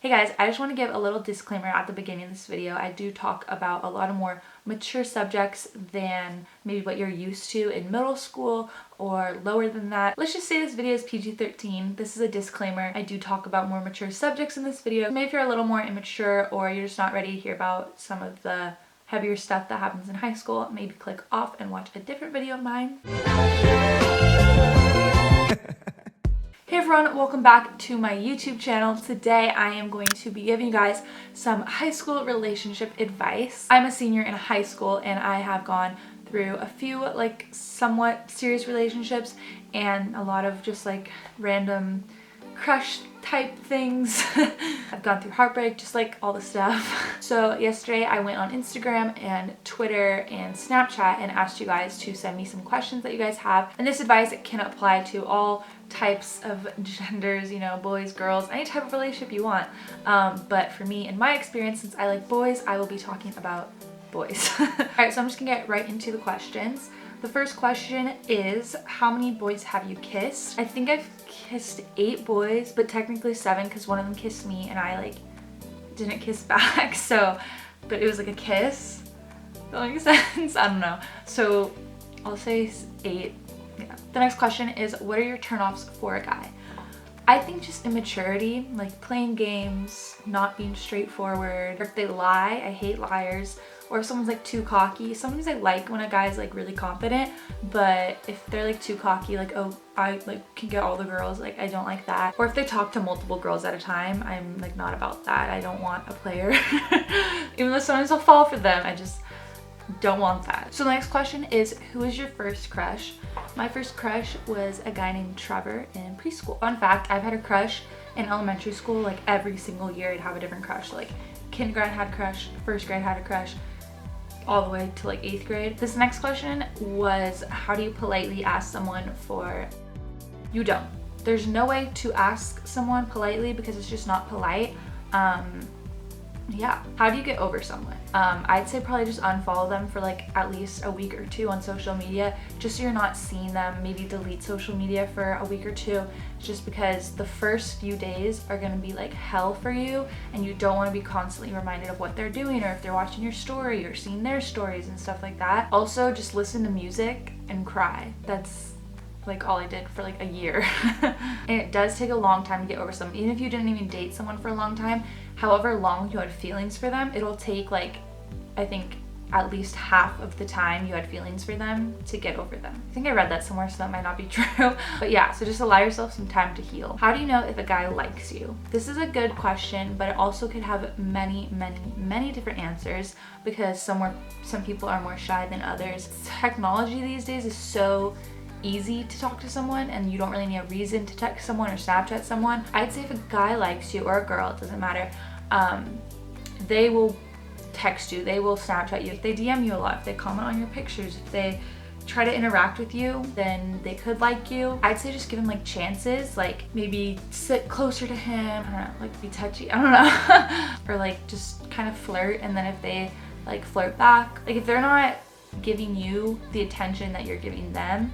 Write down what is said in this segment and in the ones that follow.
Hey guys, I just want to give a little disclaimer at the beginning of this video. I do talk about a lot of more mature subjects than maybe what you're used to in middle school or lower than that. Let's just say this video is PG-13. This is a disclaimer. I do talk about more mature subjects in this video. Maybe if you're a little more immature or you're just not ready to hear about some of the heavier stuff that happens in high school, maybe click off and watch a different video of mine. Hey everyone, welcome back to my YouTube channel. Today I am going to be giving you guys some high school relationship advice. I'm a senior in high school and I have gone through a few somewhat serious relationships and a lot of just random crush type things. I've gone through heartbreak, just all the stuff. So yesterday I went on Instagram and Twitter and Snapchat and asked you guys to send me some questions that you guys have. And this advice can apply to all types of genders, you know, boys, girls, any type of relationship you want. But for me, in my experience, since I like boys, I will be talking about boys. Alright, so I'm just gonna get right into the questions. The first question is, how many boys have you kissed? I think I've kissed 8 boys, but technically 7 because one of them kissed me and I didn't kiss back. So, but it was a kiss. Does that make sense? I don't know. So I'll say 8. Yeah. The next question is, what are your turnoffs for a guy? I think just immaturity, playing games, not being straightforward, or if they lie, I hate liars, or if someone's too cocky. Sometimes I like when a guy's really confident, but if they're too cocky, oh, I can get all the girls, I don't like that. Or if they talk to multiple girls at a time, I'm not about that. I don't want a player. Even though sometimes I'll fall for them, I just don't want that. So the next question is, who is your first crush? My first crush was a guy named Trevor in preschool. Fun fact, I've had a crush in elementary school. Every single year I'd have a different crush. Kindergarten had a crush, first grade had a crush, all the way to 8th grade. This next question was, how do you politely ask someone for... You don't. There's no way to ask someone politely because it's just not polite. Yeah. How do you get over someone? I'd say probably just unfollow them for at least a week or 2 on social media, just so you're not seeing them. Maybe delete social media for a week or 2, just because the first few days are gonna be hell for you and you don't want to be constantly reminded of what they're doing or if they're watching your story or seeing their stories and stuff like that. Also, just listen to music and cry. That's all I did for a year. And it does take a long time to get over someone. Even if you didn't even date someone for a long time, however long you had feelings for them, it'll take I think at least half of the time you had feelings for them to get over them. I think I read that somewhere, so that might not be true. But yeah, so just allow yourself some time to heal. How do you know if a guy likes you? This is a good question, but it also could have many different answers because some people are more shy than others. Technology these days is so easy to talk to someone and you don't really need a reason to text someone or Snapchat someone. I'd say if a guy likes you, or a girl, it doesn't matter, they will text you, they will Snapchat you, if they DM you a lot, if they comment on your pictures, if they try to interact with you, then they could like you. I'd say just give him chances, maybe sit closer to him, I don't know, be touchy, I don't know. Or just kind of flirt, and then if they flirt back, if they're not giving you the attention that you're giving them,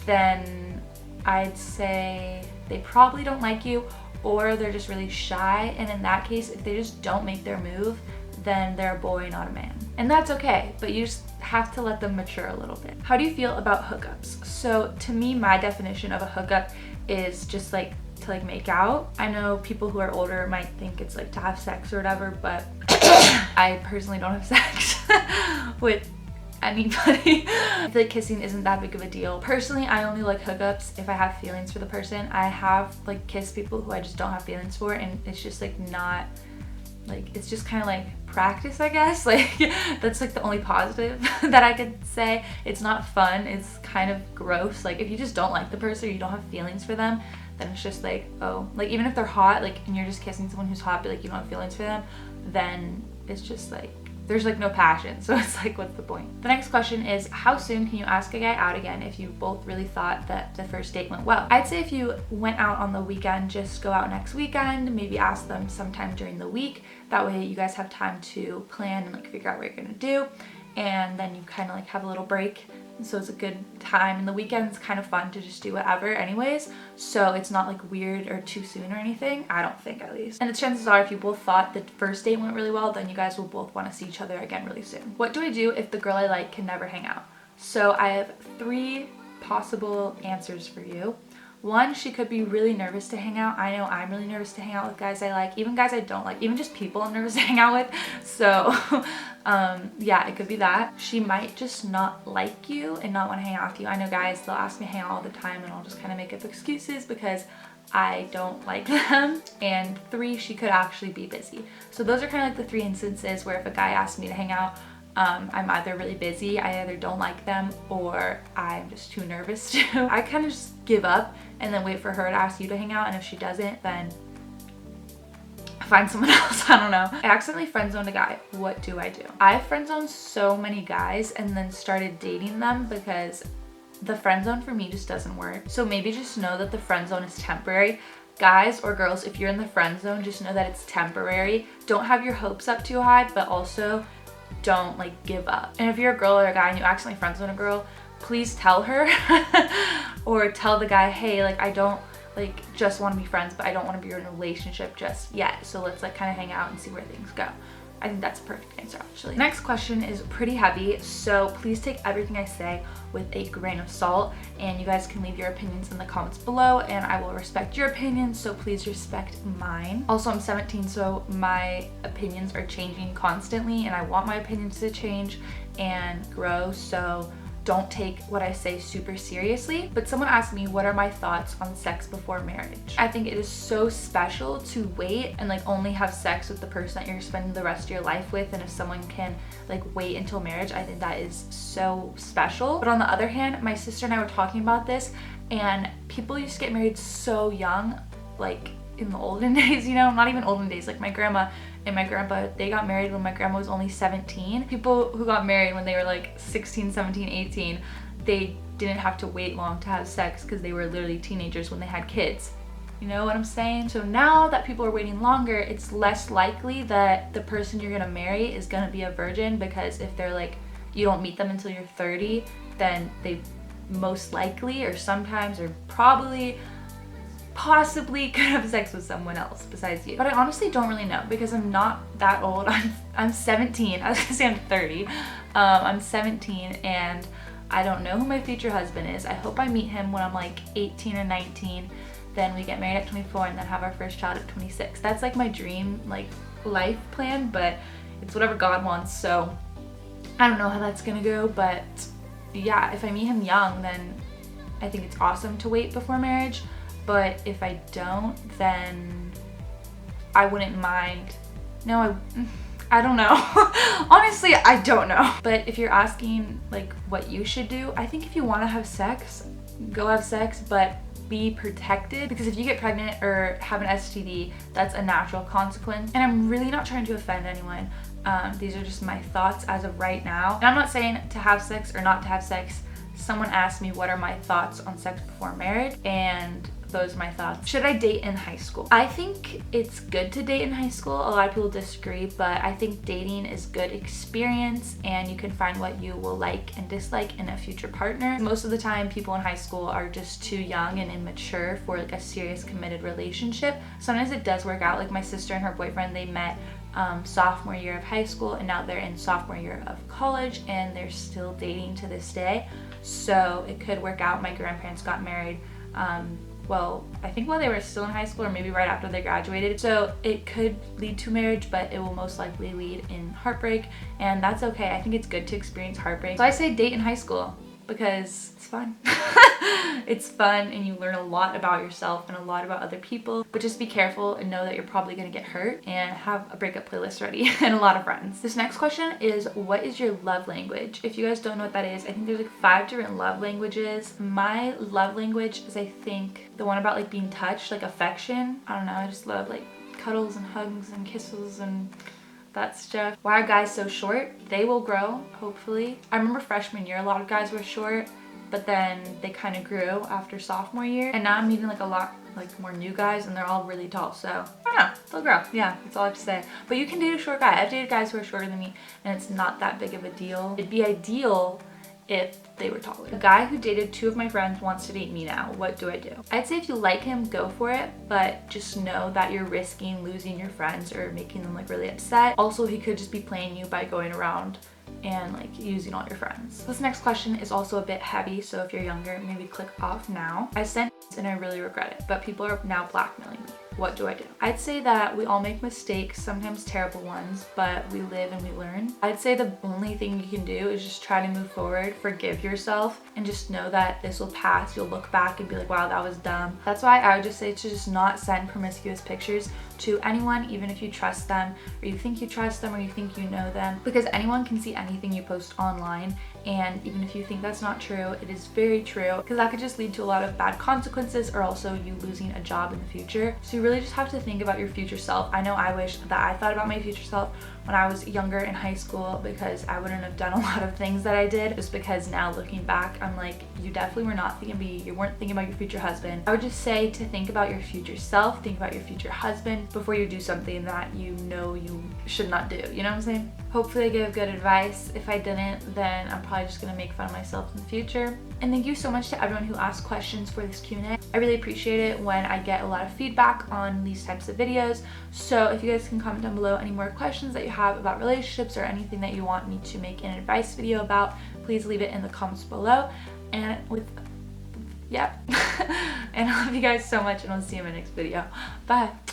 then I'd say they probably don't like you, or they're just really shy. And in that case, if they just don't make their move, then they're a boy, not a man. And that's okay, but you just have to let them mature a little bit. How do you feel about hookups? So to me, my definition of a hookup is just to make out. I know people who are older might think it's to have sex or whatever, but I personally don't have sex with anybody. I feel kissing isn't that big of a deal. Personally, I only like hookups if I have feelings for the person. I have kissed people who I just don't have feelings for, and it's just not it's just kind of practice, I guess. That's the only positive that I could say. It's not fun, it's kind of gross. If you just don't like the person or you don't have feelings for them, then it's just oh, even if they're hot, and you're just kissing someone who's hot but you don't have feelings for them, then it's just there's no passion, so it's what's the point? The next question is, how soon can you ask a guy out again if you both really thought that the first date went well? I'd say if you went out on the weekend, just go out next weekend, maybe ask them sometime during the week. That way you guys have time to plan and figure out what you're gonna do, and then you kind of have a little break so it's a good time, and the weekend's kind of fun to just do whatever anyways, so it's not like weird or too soon or anything, I don't think, at least. And the chances are if you both thought the first date went really well, then you guys will both want to see each other again really soon. What do I do if the girl I like can never hang out? So I have 3 possible answers for you. 1, she could be really nervous to hang out. I know I'm really nervous to hang out with guys I like, even guys I don't like, even just people I'm nervous to hang out with. So yeah, it could be that. She might just not like you and not want to hang out with you. I know guys, they'll ask me to hang out all the time and I'll just kind of make up excuses because I don't like them. And 3, she could actually be busy. So those are kind of like the 3 instances where if a guy asks me to hang out, I'm either really busy, I either don't like them, or I'm just too nervous to. I kind of just give up and then wait for her to ask you to hang out, and if she doesn't, then find someone else. I don't know. I accidentally friend-zoned a guy. What do I do? I friend-zoned so many guys and then started dating them because the friend zone for me just doesn't work. So maybe just know that the friend zone is temporary. Guys or girls, if you're in the friend zone, just know that it's temporary. Don't have your hopes up too high, but also don't like give up. And if you're a girl or a guy and you accidentally friend zone a girl, please tell her or tell the guy, hey, like I don't like just want to be friends, but I don't want to be in a relationship just yet. So let's like kind of hang out and see where things go. I think that's a perfect answer, actually. Next question is pretty heavy, so please take everything I say with a grain of salt, and you guys can leave your opinions in the comments below, and I will respect your opinions, so please respect mine. Also, I'm 17, so my opinions are changing constantly, and I want my opinions to change and grow, so don't take what I say super seriously. But someone asked me, what are my thoughts on sex before marriage? I think it is so special to wait and like only have sex with the person that you're spending the rest of your life with, and if someone can like wait until marriage, I think that is so special. But on the other hand, my sister and I were talking about this, and people used to get married so young, like in the olden days, you know, not even olden days, like my grandma and my grandpa, they got married when my grandma was only 17. People who got married when they were like 16, 17, 18, they didn't have to wait long to have sex because they were literally teenagers when they had kids. You know what I'm saying? So now that people are waiting longer, it's less likely that the person you're gonna marry is gonna be a virgin, because if they're like, you don't meet them until you're 30, then they most likely or sometimes or probably possibly could have sex with someone else besides you. But I honestly don't really know because I'm not that old. I'm 17. I was gonna say I'm 30. I'm 17 and I don't know who my future husband is. I hope I meet him when I'm like 18 or 19. Then we get married at 24 and then have our first child at 26. That's like my dream like life plan, but it's whatever God wants. So I don't know how that's gonna go, but yeah, if I meet him young, then I think it's awesome to wait before marriage. But if I don't, then I wouldn't mind. No, I don't know. Honestly, I don't know. But if you're asking like what you should do, I think if you want to have sex, go have sex, but be protected, because if you get pregnant or have an STD, that's a natural consequence. And I'm really not trying to offend anyone. These are just my thoughts as of right now. And I'm not saying to have sex or not to have sex. Someone asked me what are my thoughts on sex before marriage, and those are my thoughts. Should I date in high school? I think it's good to date in high school. A lot of people disagree, but I think dating is good experience and you can find what you will like and dislike in a future partner. Most of the time, people in high school are just too young and immature for like a serious committed relationship. Sometimes it does work out. Like my sister and her boyfriend, they met sophomore year of high school and now they're in sophomore year of college and they're still dating to this day. So it could work out. My grandparents got married well, I think while they were still in high school or maybe right after they graduated. So it could lead to marriage, but it will most likely lead in heartbreak, and that's okay. I think it's good to experience heartbreak. So I say date in high school because it's fun. It's fun and you learn a lot about yourself and a lot about other people, but just be careful and know that you're probably gonna get hurt, and have a breakup playlist ready and a lot of friends. This next question is, what is your love language? If you guys don't know what that is, I think there's like 5 different love languages. My love language is, I think, the one about like being touched, like affection. I don't know, I just love like cuddles and hugs and kisses and that stuff. Why are guys so short? They will grow, hopefully. I remember freshman year, a lot of guys were short, but then they kind of grew after sophomore year. And now I'm meeting like a lot like more new guys and they're all really tall. So I don't know, they'll grow. Yeah, that's all I have to say. But you can date a short guy. I've dated guys who are shorter than me and it's not that big of a deal. It'd be ideal if they were taller. A guy who dated 2 of my friends wants to date me now. What do I do? I'd say if you like him, go for it, but just know that you're risking losing your friends or making them like really upset. Also, he could just be playing you by going around and like using all your friends. This next question is also a bit heavy, so if you're younger, maybe click off now. I sent and I really regret it, but people are now blackmailing me. What do I do? I'd say that we all make mistakes, sometimes terrible ones, but we live and we learn. I'd say the only thing you can do is just try to move forward, forgive yourself, and just know that this will pass. You'll look back and be like, wow, that was dumb. That's why I would just say to just not send promiscuous pictures to anyone, even if you trust them, or you think you trust them, or you think you know them, because anyone can see anything you post online. And even if you think that's not true, it is very true, because that could just lead to a lot of bad consequences, or also you losing a job in the future. So you really just have to think about your future self. I know I wish that I thought about my future self when I was younger in high school, because I wouldn't have done a lot of things that I did, just because now looking back, I'm like, you definitely were not thinking of me, you weren't thinking about your future husband. I would just say to think about your future self, think about your future husband before you do something that you know you should not do. You know what I'm saying? Hopefully I gave good advice. If I didn't, then I'm probably just gonna make fun of myself in the future. And thank you so much to everyone who asked questions for this Q&A. I really appreciate it when I get a lot of feedback on these types of videos. So if you guys can comment down below any more questions that you have about relationships or anything that you want me to make an advice video about, please leave it in the comments below. And and I love you guys so much, and I'll see you in my next video. Bye.